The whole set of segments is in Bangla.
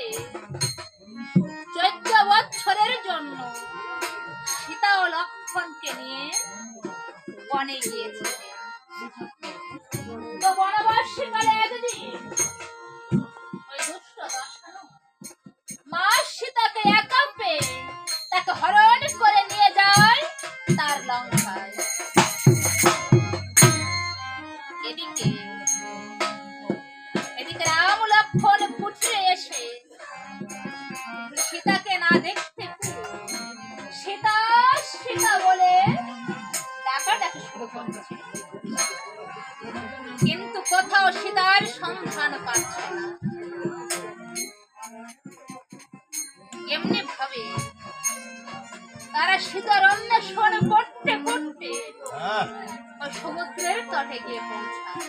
থেকে 14 বছরের জন্য সীতা ও লক্ষ্মণকে নিয়ে বনে গিয়েছিলেন। তো বনবাসীকালে একদিন ওই দুষ্ট দশানু মা সীতাকে একা পেয়ে তাকে হরণ করে নিয়ে যায় তার লঙ্কায়। এদিকে রাম লক্ষ্মণ ফুটে এসে সীতাকে না দেখতে সীতা সীতা বলে ডাকাডাকি শুরু করছে, কিন্তু কোথাও সীতার সন্ধান পাচ্ছে না। এমনি ভাবে তারা সীতার অন্বেষণ করতে করতে ওই সমুদ্রের তটে গিয়ে পৌঁছায়।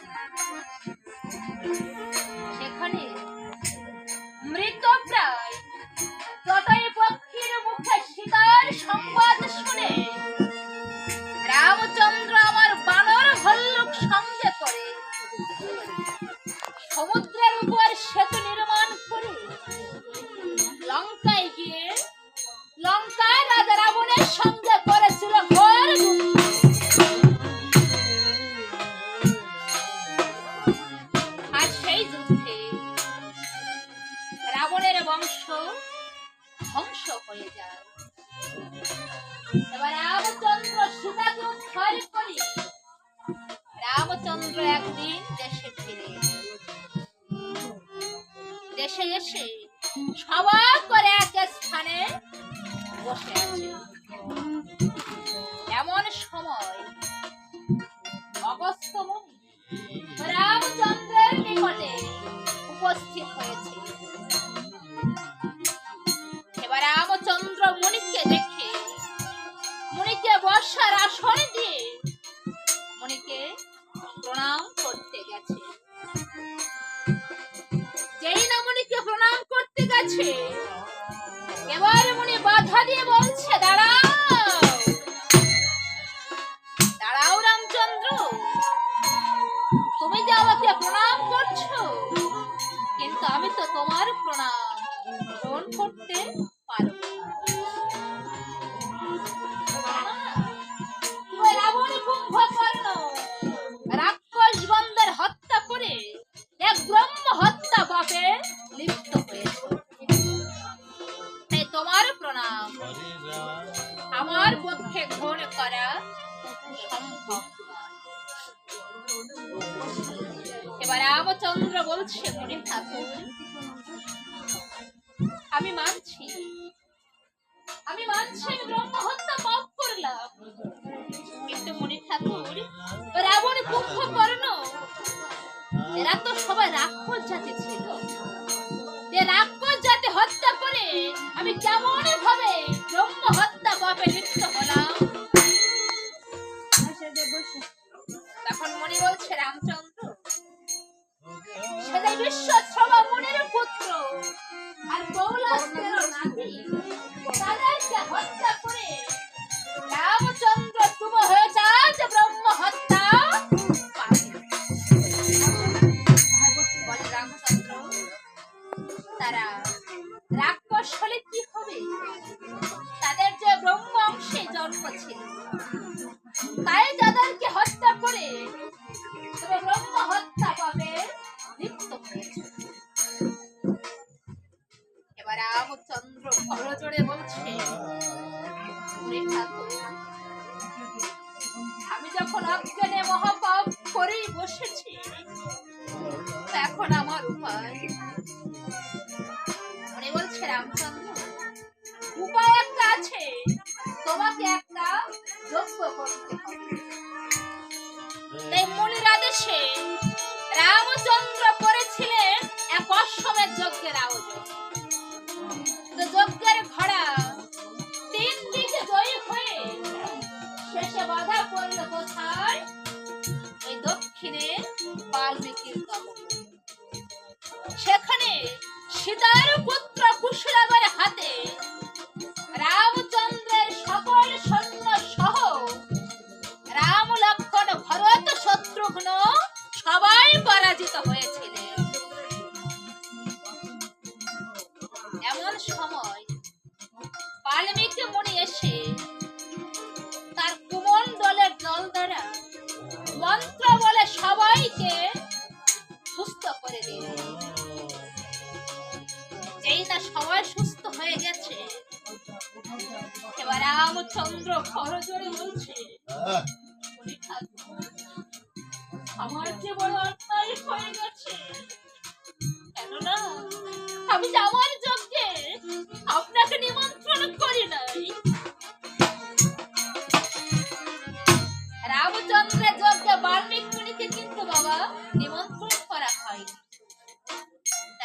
সেখানে মৃতপ্রায় তটাই পক্ষীর মুখে সীতার সংবাদ শুনে রামচন্দ্র আমার বানর ভল্লুক সঙ্গে করে সমুদ্রের উপর সেতু নির্মাণ করে লঙ্কায় গিয়ে লঙ্কায় রাজা রাবণের সঙ্গে করেছিল ঘোর যুদ্ধ। আর সেই যুদ্ধে রাবণের বংশ ধ্বংস হয়ে যায়। এবার রামচন্দ্র সীতাকে উদ্ধার করে রামচন্দ্র একদিন দেশে ফিরে দেশে এসে সবাই করে এক স্থানে বসে আছে। এমন সময় অগস্ত্য মুনি রামচন্দ্রের নিকটে উপস্থিত হয়েছে। এবার রামচন্দ্র মুনিকে দেখে মুনিকে বসার আসন দিয়ে মুনিকে প্রণাম করতে গেছে। যেই না মুনিকে প্রণাম করতে গেছে এবার মুনি বাধা দিয়ে বলছে, দাঁড়াও দাঁড়াও রামচন্দ্র, তুমি যে আমাকে প্রণাম করছো কিন্তু আমি তো তোমার প্রণাম গ্রহণ করতে পারবো না। রাবণ কুম্ভকর্ণ রাক্ষস গন্ধের হত্যা করে এক ব্রহ্ম হত্যা পাপে লিপ্ত হয়েছে। তাই তোমার প্রণাম আমার পক্ষে গ্রহণ করা সম্ভব নয়। এবার রামচন্দ্র বলছে, মুনি ঠাকুর আমি মানছি আমি ব্রহ্ম হত্যা পাপ করলাম, কিন্তু মুনি ঠাকুর রাবণ কুম্ভকর্ণ এরা তো সবাই রাক্ষস জাতি ছিল। রাক্ষস জাতি হত্যা করে আমি কেমন ভাবে ব্রহ্ম হত্যা পাপে লিপ্ত হলাম? তখন মুনি বলছে, রামচন্দ্র সেটাই বিশ্বশ্রবা মুনির পুত্র আর কৌলাসের নাতি তাদেরকে হত্যা করে রামচন্দ্র তুমি হয়েছে আজ ব্রহ্ম হত্যা পাপী। বলে রামচন্দ্র তারা রাক্ষস হলে কি হবে? তাদের যে ব্রহ্ম অংশে জন্ম ছিল তাই তাদেরকে হত্যা করে তবে ব্রহ্ম হত্যা পাবে লিপ্ত হয়েছে। এবার রামচন্দ্র করজোড়ে বলছে, আমি যখন অজ্ঞানে মহাপাপ করেই বসেছি এখন আমার উপায়। মনে বলছে, রামচন্দ্র উপায় একটা আছে, তোমাকে একটা যজ্ঞ করতে হবে। তাই মুনির আদেশে রামচন্দ্র করেছিলেন এক অশ্বমেধ যজ্ঞের আয়োজন। যজ্ঞের ঘোড়া 3 দিকে জয়ী হয়ে শেষে বাধা পড়ল কোথায়? ওই দক্ষিণে বাল্মীকির কবর। সেখানে সীতার পুত্র কুশলাবের হাতে রামচন্দ্রের সকল সৈন্য সহ রাম লক্ষ্মণ ভরত শত্রুঘ্ন সবাই পরাজিত হয়েছিলেন। এমন সময় বাল্মীকি মুনি এসে তার কুমণ্ডলের জল দ্বারা মন্ত্র বলে সবাইকে সুস্থ করে দিল। যেই না সবাই সুস্থ হয়ে গেছে, এবার রামচন্দ্র করজোড়ে বলছে, আমার যে বড় অন্যায় হয়ে গেছে, কেননা আমি যে আমার যজ্ঞে আপনাকে নিমন্ত্রণ করি নাই। রামচন্দ্রের যজ্ঞে বাল্মীকি মুনিকে কিন্তু বাবা নিমন্ত্রণ করা হয়।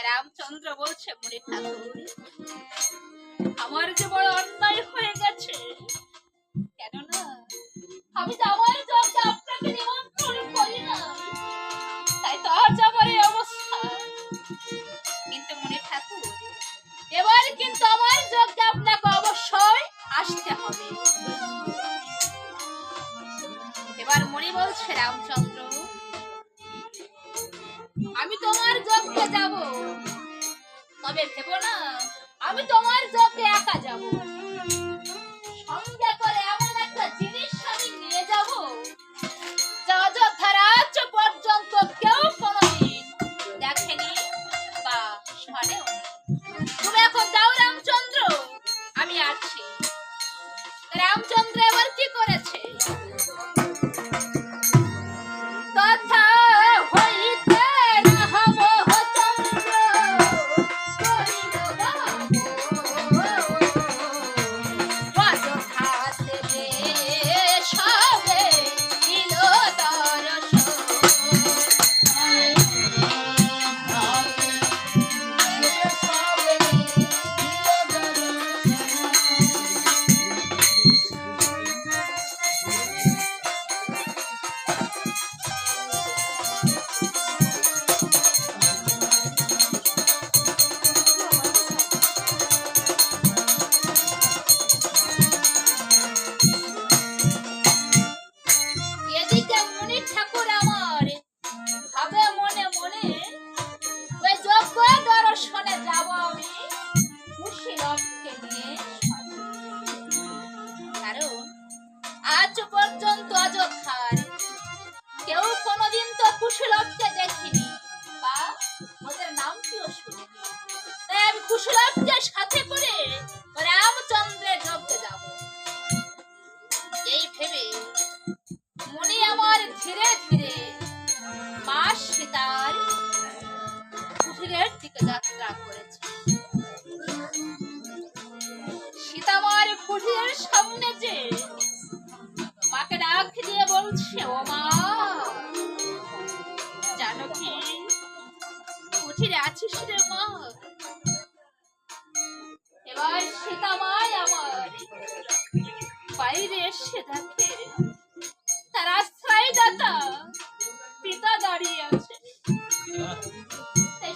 রামচন্দ্র বলছে, মুনি ঠাকুর, আমার যে বড় অন্যায় হয়ে গেছে, কেননা আমি যে আমার যজ্ঞে আপনাকে নিমন্ত্রণ করি না, তাই তো আজ আমার এই অবস্থা। কিন্তু মুনি ঠাকুর, এবার কিন্তু আমার যজ্ঞে আপনাকে অবশ্যই আসতে হবে। এবার মুনি বলছে, রামচন্দ্র, আমি তোমার যজ্ঞে যাব, তবে ভেবো না আমি তোমার যজ্ঞে একা যাব। সঙ্গে করে এমন একটা জিনিস আমি নিয়ে যাব যা অযোধ্যার আজ পর্যন্ত কেউ কোনোদিন দেখেনি বা শোনেও নি। তুমি এখন যাও রামচন্দ্র, আমি আছি। রামচন্দ্র এবার কি করেছে, তথা হইতে রামচন্দ্র করিল রাম, অযোধ্যাতে সবে দিল এদিকে মুনি ঠাকুর আমার ভাবে মনে মনে, ওই যজ্ঞ দর্শনে যাব আমি কুশীলবকে নিয়ে। কারণ আজ পর্যন্ত অযোধ্যার কেউ কোনোদিন তো কুশীলবকে দেখিনি বা ওদের নামটিও শুনিনি, তাই আমি কুশীলবকে সাথে করে রামচন্দ্রের যজ্ঞে যাব। এই ভেবে মুনি আমার ধীরে ধীরে মা সীতার কুঠিরের দিকে যাত্রা করেছে। সীতামার কুঠিরের সামনে যে মাকে ডাক দিয়ে বলছে, ও মা, জানো কি কুঠিরে আছিস রে মা? এবার সীতামাই আমার বাইরে এসে দেখে তার আশ্রয়দাতা পিতা দাঁড়িয়ে আছে।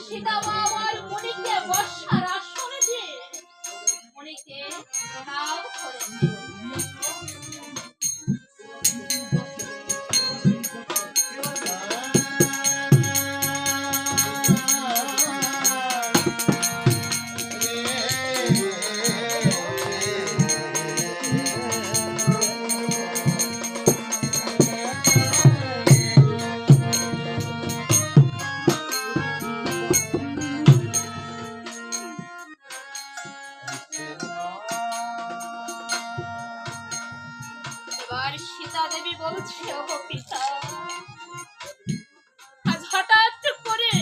সীতামা আমার মুনিকে বর্ষার আসনে দিয়ে মুনিকে প্রণাম করেছে। এবার সীতা দেবী বলছে, ও পিতা, আজ হঠাৎ করে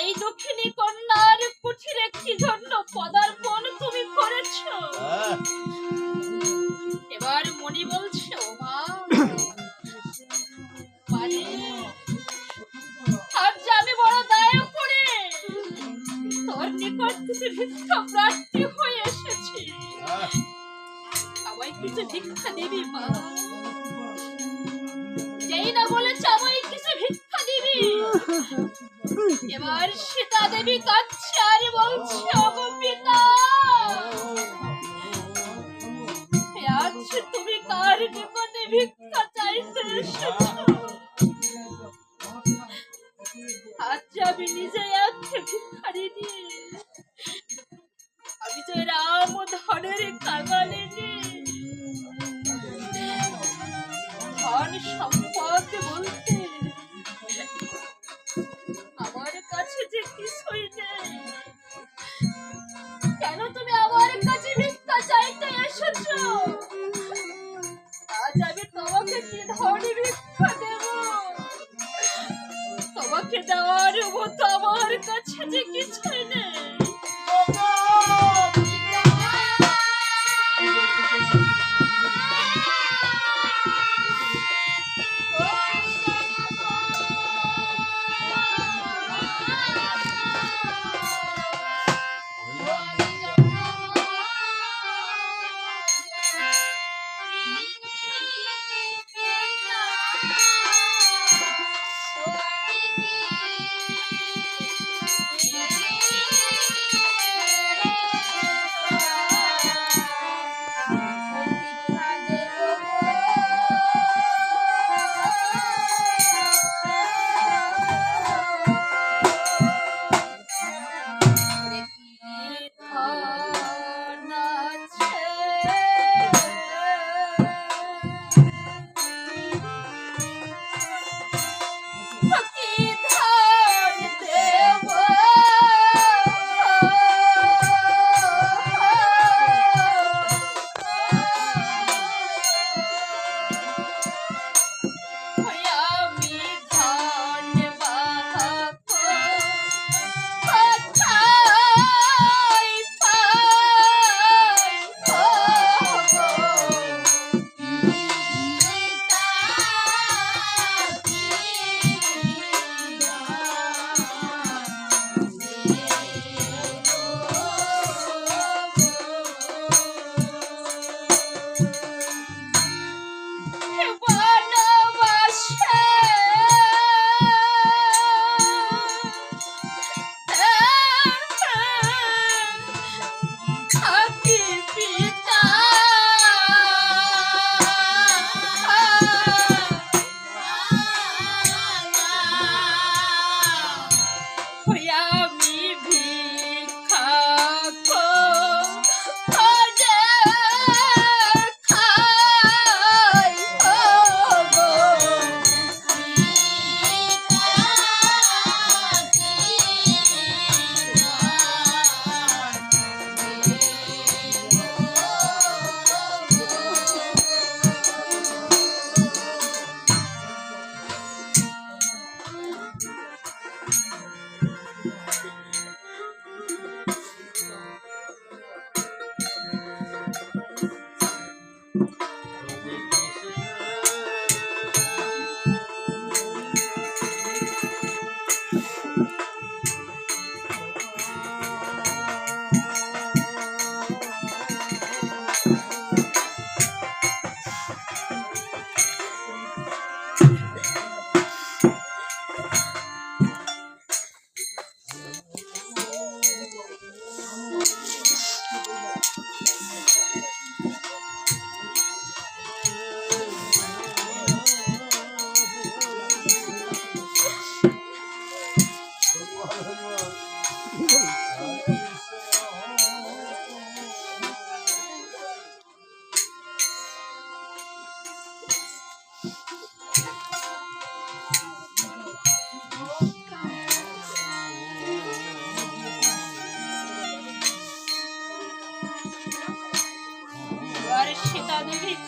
এই দক্ষিণী কন্যার কুঠিরে কি জন্য পদার্পণ তুমি করেছ? এবার মুনি বলছে, ও মা, আজ আমি বড় দায় করে তোর নিকট কিছু ভিক্ষা প্রার্থী হয়ে এসেছি, আমায় কিছু ভিক্ষা দিবি মা? যেই না বলেছে আমায় কিছু ভিক্ষা দিবি, এবার সীতা দেবী কাঁদছে আর বলছে, ওগো পিতা, আজ তুমি কার নিকটে ভিক্ষা চাইতে এসেছো? আজ আমি নিজে এক ভিখারিনী, ধনের কাঙালে ধন সম্পদ বলতে আমার কাছে যে কিছুই নেই। কেন তুমি আমার কাছে ভিক্ষা চাইতে এসেছো? আজ আমি তোমাকে কি ধরনের ভিক্ষা দেব? তোমাকে দেওয়ার মতো আমার কাছে যে কিছুই নেই।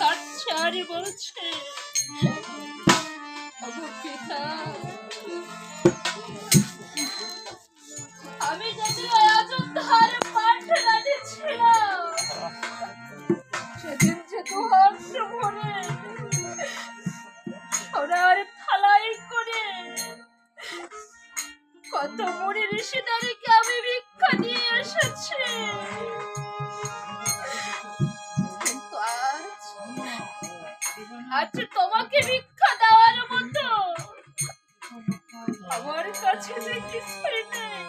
কাটছাড়ি বলছে, পিতা আমি যদি অযোধ্যার পাঠদানে ছিলাম, সেদিন যে দুহাত ভরে সোনার থালাই করে কত মুনি ঋষিদারিকে আমি ভিক্ষা দিয়ে এসেছি। আজ তোমাকে ভিক্ষা দেওয়ার মতো আমার কাছে যে কিছুই নেই।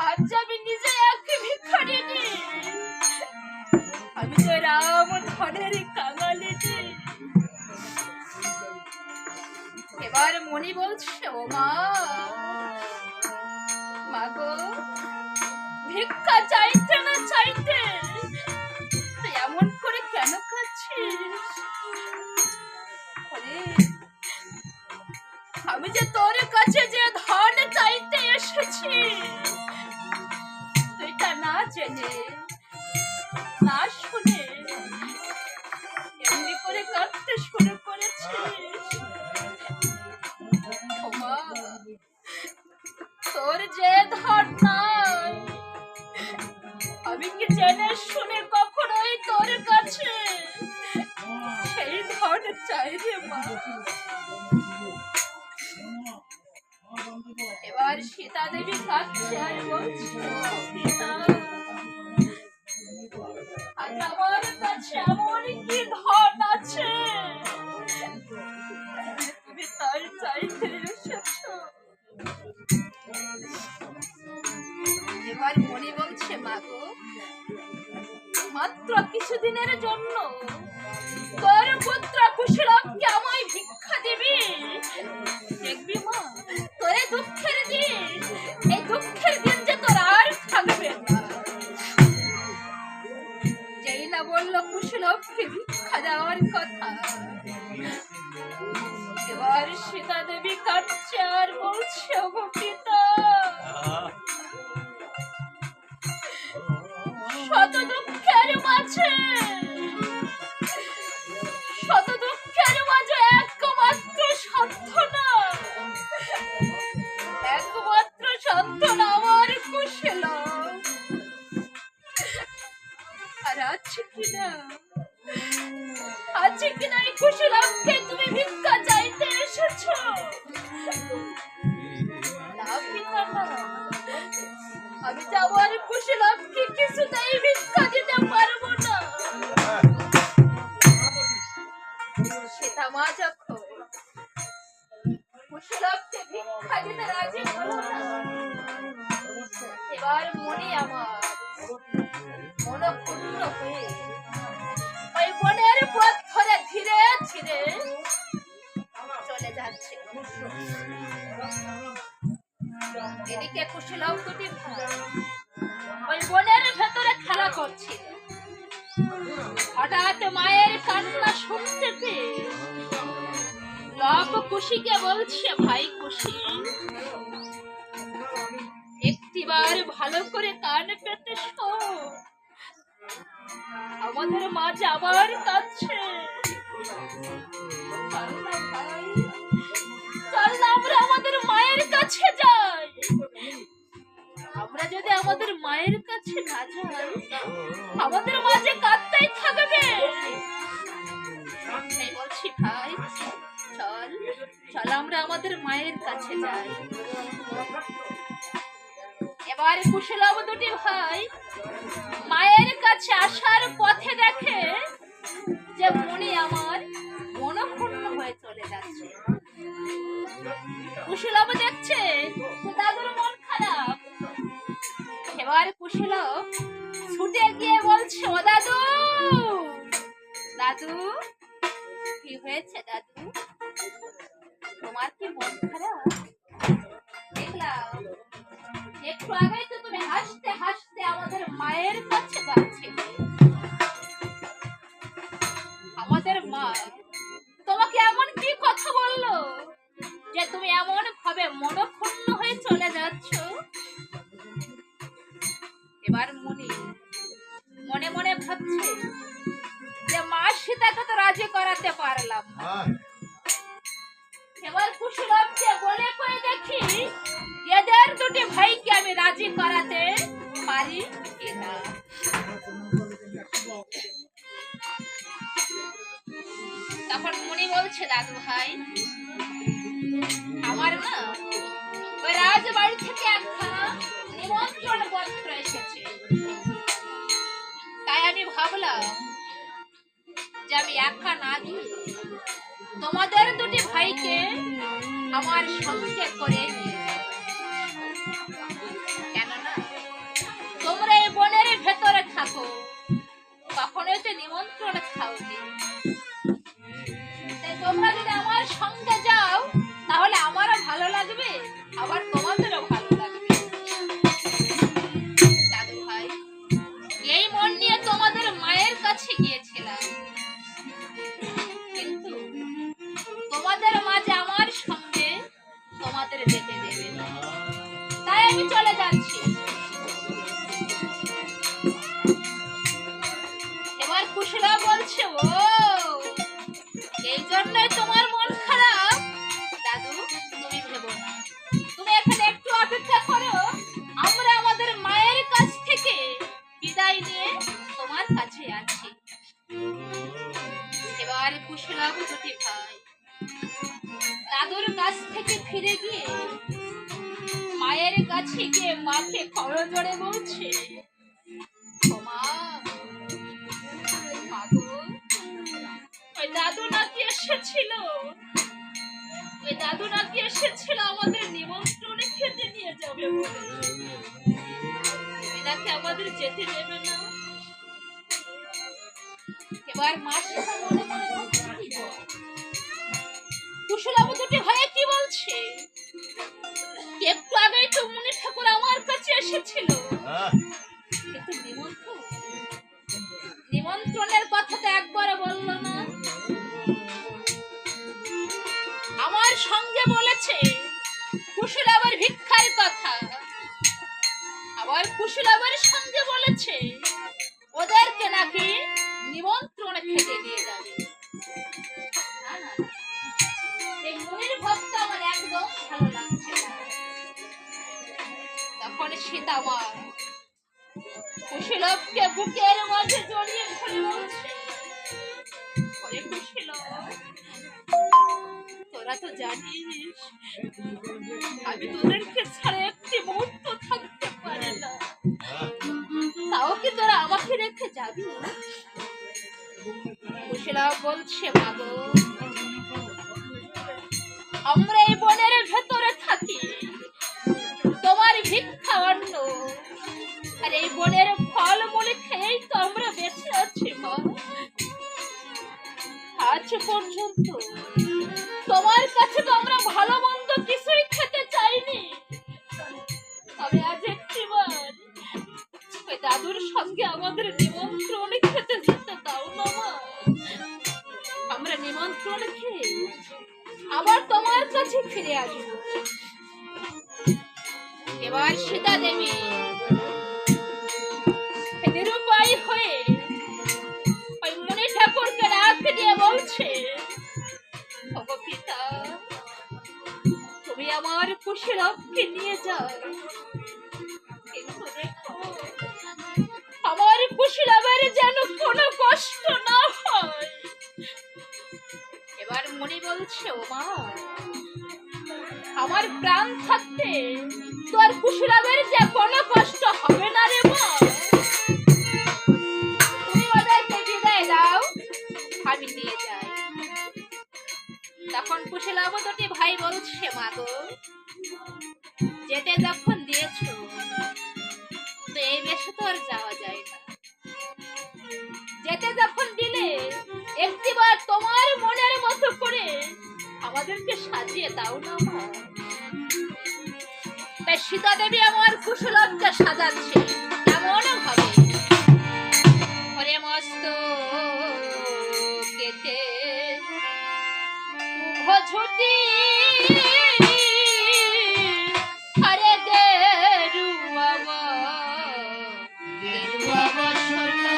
আজ আমি নিজে এক ভিখারিনী, আমি তো রাম ধনের কাঙালিনী। এবার মনি বলছে, ও মা, মাগো ভিক্ষা চাইতে না চাইতে তুই এমন করে কেন কাঁদছিস? ওরে, আমি যে তোর কাছে যে ধন চাইতে এসেছি তুই তা না জেনে না শুনে এমনি করে কাঁদতে শুরু করেছিস। ওমা, তোর যে ধন নাই আমি কি জেনে শুনে কখনোই তোর কাছে সেই ধন চাই রে মা। এবার সীতা দেবী কাঁদছে আর বলছে, পিতা আজ আমার কাছে এমন কি ধন আছে তুমি তাই চাইতে এসেছো? এবার মনে বলছে, মাগো মাত্র কিছুদিনের জন্য তোর পুত্র কুশলকে আমায় ভিক্ষা দিবি, দেখবি মা তোর এই দুঃখের দিন, এই দুঃখের দিন যে তোর আর থাকবে না। যেই না বললো কুশলকে ভিক্ষা দেওয়ার কথা, এবার সীতা দেবী কাঁদছে আর বলছে, ওগো পিতা শত দুঃখের মাঝে একমাত্র সান্ত্বনা আমার কুশল। আর আছে কিনা এই কুশলকে তুমি ভিক্ষা চাইতে এসেছো? না পিতা না, আমি যে আমার কুশলকে কিছুতেই ভিক্ষা দিতে পারবো না। সেটা মা যখন কুশলকে ভিক্ষা দিতে রাজি হলো না, এবার মনে আমার মনক্ষুণ্ণ হয়ে ওই বনের পথ ধরে ধীরে ধীরে চলে যাচ্ছে। এদিকে কুশলক দুটি ভাই ওই বনের ভেতরে খেলা করছিল। হঠাৎ মায়ের কান্না শুনতে পেয়ে লব কুশিকে বলছে, ভাই কুশি একটিবার ভালো করে কান পেতে শোন, আমাদের মা যে আবার কাঁদছে। চল না আমরা আমাদের মায়ের কাছে যাই। আমরা যদি আমাদের মায়ের কাছে না যাই আমাদের মা যে কাঁদতেই থাকবে। বলছি ভাই চল আমরা আমাদের মায়ের কাছে যাই। এবার কুশলব দুটি ভাই মায়ের কাছে আসার পথে দেখে যে মনে আমার মনক্ষুণ্ণ হয়ে চলে যাচ্ছে। কুশলব দেখছে দাদুর মন খারাপ। এবার কুশলব ছুটে গিয়ে বলছে, ও দাদু দাদু কি হয়েছে দাদু, তোমার কি মন খারাপ? দেখলাম একটু আগে তো তুমি হাসতে হাসতে আমাদের মায়ের কাছে যাচ্ছিলে। আমাদের মা তোমাকে এমন কি কথা বললো যে তুমি এমন ভাবে মনক্ষুণ্ণ হয়ে চলে যাচ্ছ? এবার মনে মনে ভাবছে যে মা সীতাকে তো রাজি করাতে পারলাম। এবার কুশলবকে বলে কয়ে দেখি এদের দুটি ভাইকে আমি রাজি করাতে পারি কিনা। তখন মুনি বলছে, দাদু ভাই আমার না ওই রাজবাড়ি থেকে একখানা নিমন্ত্রণ পত্র এসেছে, তাই আমি ভাবলাম যে আমি একা না গিয়ে তোমাদের দুটি ভাইকে আমার সঙ্গে করে নিয়ে যাব। কেননা তোমরা এই বনের ভেতরে থাকো, কখনোই তো নিমন্ত্রণ খাওনি, তাই তোমরা যদি আমার সঙ্গে যাও তাহলে আমারও ভালো লাগবে, আবার তোমাদেরও ভালো লাগবে। দাদু আমি চলে যাচ্ছি। এবার কুশলা বলছে, ও এই জন্যই তোমার মন খারাপ? দাদু তুমি ভেবো না, তুমি এখানে একটু অপেক্ষা করো, আমরা আমাদের মায়ের কাছ থেকে বিদায় নিয়ে তোমার কাছে আছি। এবার কুশলা দুটি ভাই দাদুর কাছ থেকে ফিরে গিয়ে মায়ের কাছে গিয়ে মাকে করজোড়ে বলছে, মা, ওই দাদু নাকি এসেছিল, ওই দাদু নাকি এসেছিল আমাদের নিমন্ত্রণে খেতে নিয়ে যাবে বলে, নাকি আমাদের যেতে দেবে না। এবার মা সেটা মনে মনে কুশলাবু দুটি হয়ে কি বলছে, একটু আগেই তো মুনি ঠাকুর আমার কাছে এসেছিল, কিন্তু নিমন্ত্রণের কথাটা একবারও বলল না। আমার সঙ্গে বলেছে কুশলাবার ভিক্ষার কথা, আবার কুশলাবার সঙ্গে বলেছে ওদেরকে নাকি নিমন্ত্রণে খেতে দিয়ে যাবে। না না, এই মুনির ভক্ত আমার একদম ভালো লাগছে না। তখন সীতা মা কুশলভকে বুকের মধ্যে জড়িয়ে ধরে বলছে, ওরে কুশলভ, তোরা তো জানিস আমি তোদেরকে ছাড়া একটি মুহূর্ত থাকতে পারি না, তাও কি তোরা আমাকে রেখে যাবি? কুশলভ বলছে, মাগো, আমরা এই বনের ভেতরে থাকি, তোমার ভিক্ষা অন্ন আর এই বনের ফলমূল খেয়েই তো আমরা বেঁচে আছি মা। আজ পর্যন্ত তোমার কাছে তো আমরা ভালো মন্দ কিছুই খেতে চাইনি, তবে আজ একটিবার ওই দাদুর সঙ্গে আমাদের নিমন্ত্রণে খেতে যেতে দাও না মা। আমরা নিমন্ত্রণ খেয়ে আবার তোমার কাছে ফিরে আসবো। এবার সীতা দেবী নিরুপায় হয়ে ওই মুনি ঠাকুরকে ডাক দিয়ে বলছে, ওগো পিতা, তুমি আমার কুশলভকে নিয়ে যাও, কিন্তু দেখো আমার কুশলভের যেন কোনো কষ্ট না হয়। এবার মুনি বলছে, ও মা, আমার প্রাণ থাকতে তোর কুশলভের যে কোনো কষ্ট হবে না রে মা, তুমি ওদেরকে বিদায় দাও, আমি নিয়ে যাই। তখন কুশলভ দুটি ভাই বলছে, মাগো, যেতে যখন দিয়েছো তো এই বেশে তো আর যাওয়া যায় না, যেতে যখন দিলে একটিবার তোমার মনের মতো করে আমাদেরকে সাজিয়ে দাও না মা। তাই সীতা দেবী আমার কুশলভকে সাজাচ্ছে কেমন ভাবে, ওরে মস্ত কেটে ঝুটি আরে গেরুয়া বসনা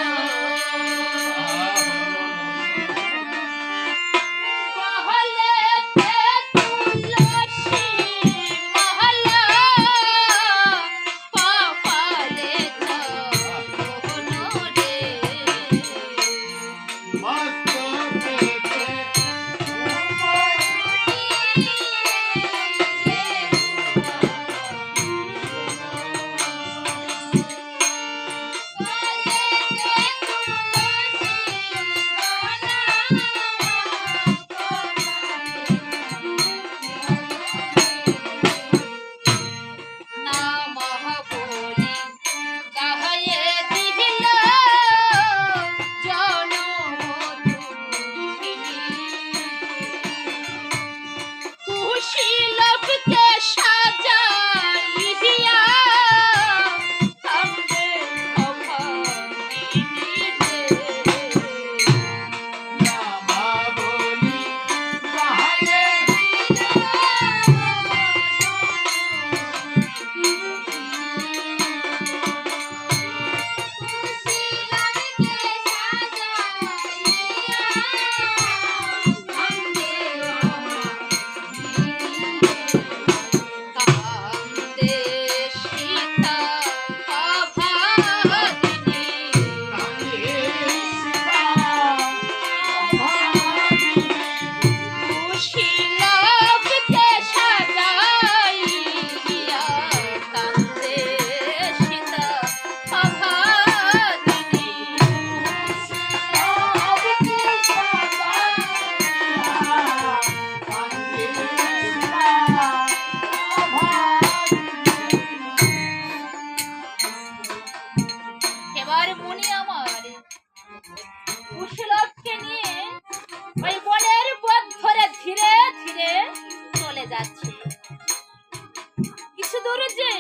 দূর যে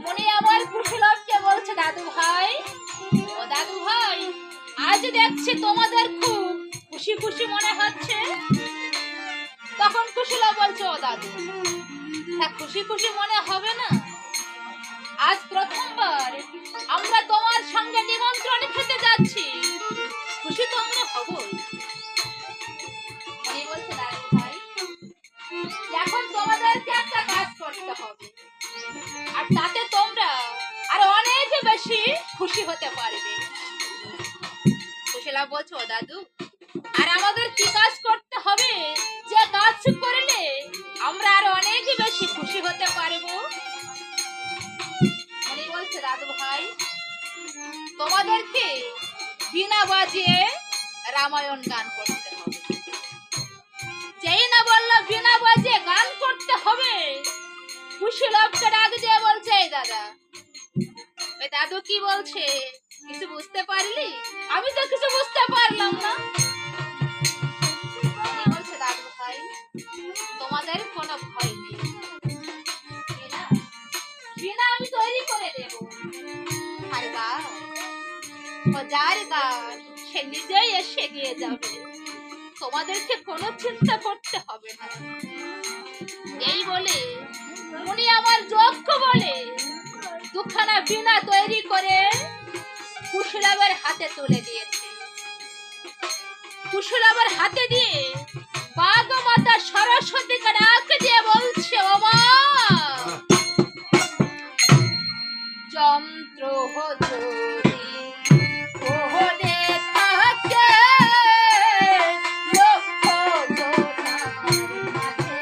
মনে আমার কুশলকে বলছে, দাদু ভাই, ও দাদু ভাই, আজ দেখছি তোমাদের খুব খুশি খুশি মনে হচ্ছে। তখন কুশলা বলছে, ও দাদু, তা খুশি খুশি মনে হবে না? আজ প্রথমবার আমরা তোমার সঙ্গে নিমন্ত্রণ খেতে যাচ্ছি, খুশি তো আমরা হবই। উনি বলছে, দাদু ভাই, এখন তোমাদেরকে একটা কাজ করতে হবে, আর তাতে তোমরা আরো অনেক বেশি খুশি হতে পারবে। কুশলা বলছে, ও দাদু, আর আমাদের কি কাজ করতে হবে যে কাজ করলে আমরা আরো অনেক বেশি খুশি হতে পারবো? উনি বলছে, দাদু ভাই, তোমাদেরকে বিনা বাজিয়ে রামায়ণ গান করতে হবে। যেই না বললো বিনা বাজিয়ে গান করতে হবে, কুশলকে ডাক দিয়ে বলছে, এই দাদা, ওই দাদু কি বলছে কিছু বুঝতে পারলি? আমি তো কিছু বুঝতে পারলাম না। বলছে, দাদু ভাই, তোমাদের কোনো ভয় নেই, বিনা আমি তৈরি করে দেব। আর গান, ও যার গান সে নিজেই এসে গিয়ে যাবে, তোমাদেরকে কোনো চিন্তা করতে হবে না। এই বলে উনি আমার যজ্ঞ বলে দুখানা বিনা তৈরি করে কুশলাবের হাতে তুলে দিয়েছে। কুশলাবের হাতে দিয়ে বাঘ মাতা সরস্বতীকে ডাক দিয়ে বলছে, ও মা, যন্ত্র যদি ওহনে থাকে লক্ষ জনার মাঝে,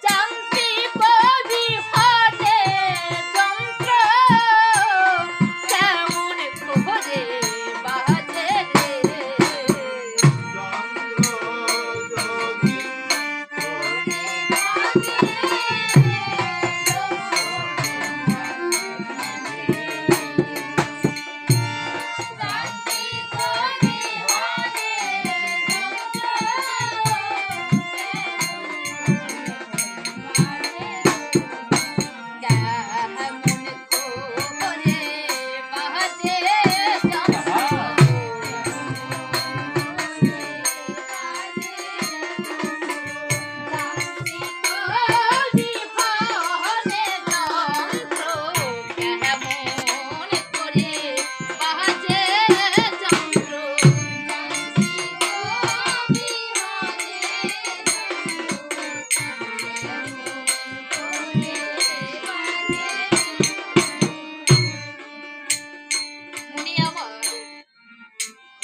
যান্ত্রিক বিহনে যন্ত্র কেমন করে বাজে রে।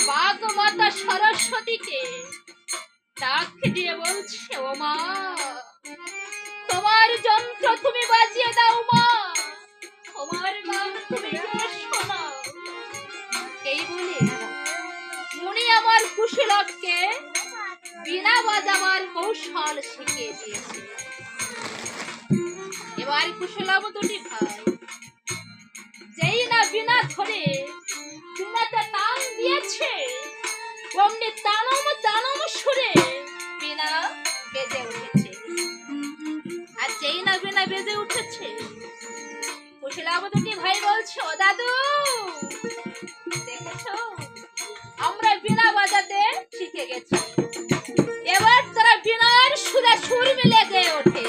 বাঘ মাতা সরস্বতীকে ডাক দিয়ে বলছে, ও মা, তোমার যন্ত্র তুমি বাজিয়ে দাও মা, তোমার গান তুমি শোনাও। এই বলে মুনি আমার কুশলকে বিনা বাজাবার কৌশল শিখিয়ে দিয়েছে। এবার কুশলব দুটি ভাই যেই না বিনা ধরে বিনাতে টান দিয়েছে, অমনি তানম তানম সুরে বিনা বেজে উঠেছে। আর যেই না বিনা বেজে উঠেছে, কুশলব দুটি ভাই বলছে, ও দাদু, দেখেছো আমরা বিনা বাজাতে শিখে গেছি, এবার তারা বিনার সুরে সুর মিলে গেয়ে ওঠে।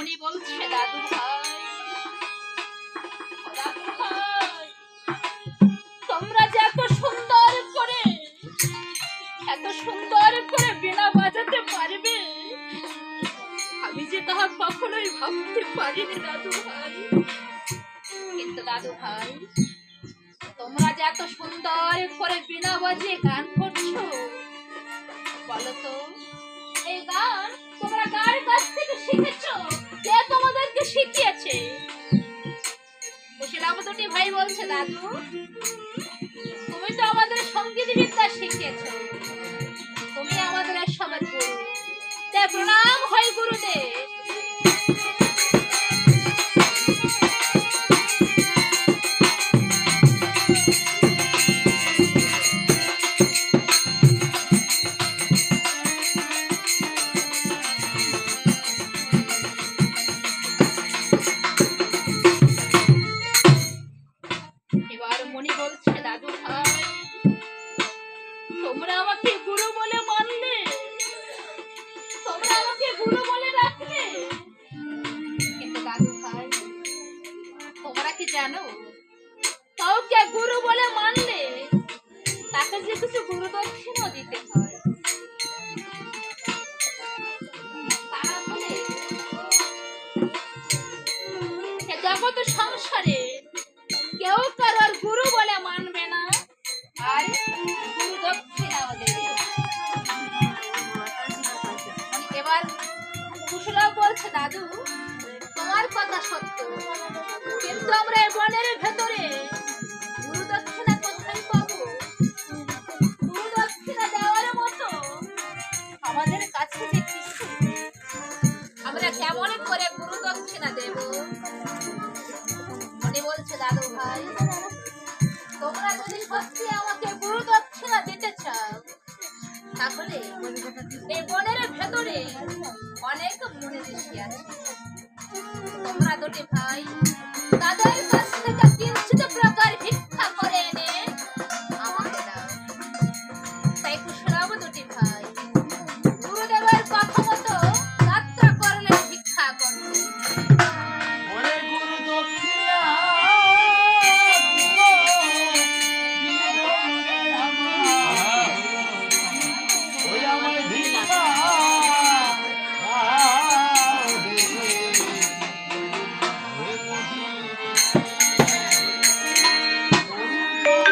মনি বলছে দাদু ভাই, দাদু ভাই, তোমরা যে এত সুন্দর করে বীণা বাজাতে পারবে, আমি যে তাহা কখনোই ভাবতে পারিনি দাদু ভাই। কিন্তু দাদু ভাই, তোমরা যে এত সুন্দর করে বীণা বাজিয়ে গান করছো, বলো তো এই গান তোমরা কার কাছ থেকে শিখেছো? কে তোমাদেরকে শিখিয়েছে? কুশলাভ দুটি ভাই বলছে দাদু, তুমি তো আমাদের সঙ্গীত বিদ্যা শিখিয়েছো, তুমি আমাদের সবার গুরু, তাই প্রণাম হয় গুরুদেব। এবার মনি বলছে দাদু ভাই, তোমরা আমাকে গুরু বলে মানলে, তোমরা আমাকে গুরু বলে রাখলে, কিন্তু দাদু ভাই তোমরা কি জানো, কাউকে গুরু বলে মানলে তাকে যে কিছু গুরু দক্ষিণা দিতে হয়। তারা বলে জগৎ সংসারে কেউ কারোর গুরু বলে মানবে না, আর গুরু দক্ষিণাও দেবে। এবার কুশলা বলছে দাদু, তোমার কথা সত্য, কিন্তু আমরা এই বনের ভেতরে গুরু দক্ষিণা কোথায় পাবো? গুরু দক্ষিণা দেওয়ার মতো আমাদের কাছে যে কিছু, আমরা কেমন করে গুরু দক্ষিণা দেব? মনে বলছে দাদু ভাই, তোমরা যদি সত্যি আমাকে গুরু দক্ষিণা দিতে চাও, তাহলে এই বনের ভেতরে অনেক মনে ঋষি আছে, তোমরা দুটি ভাই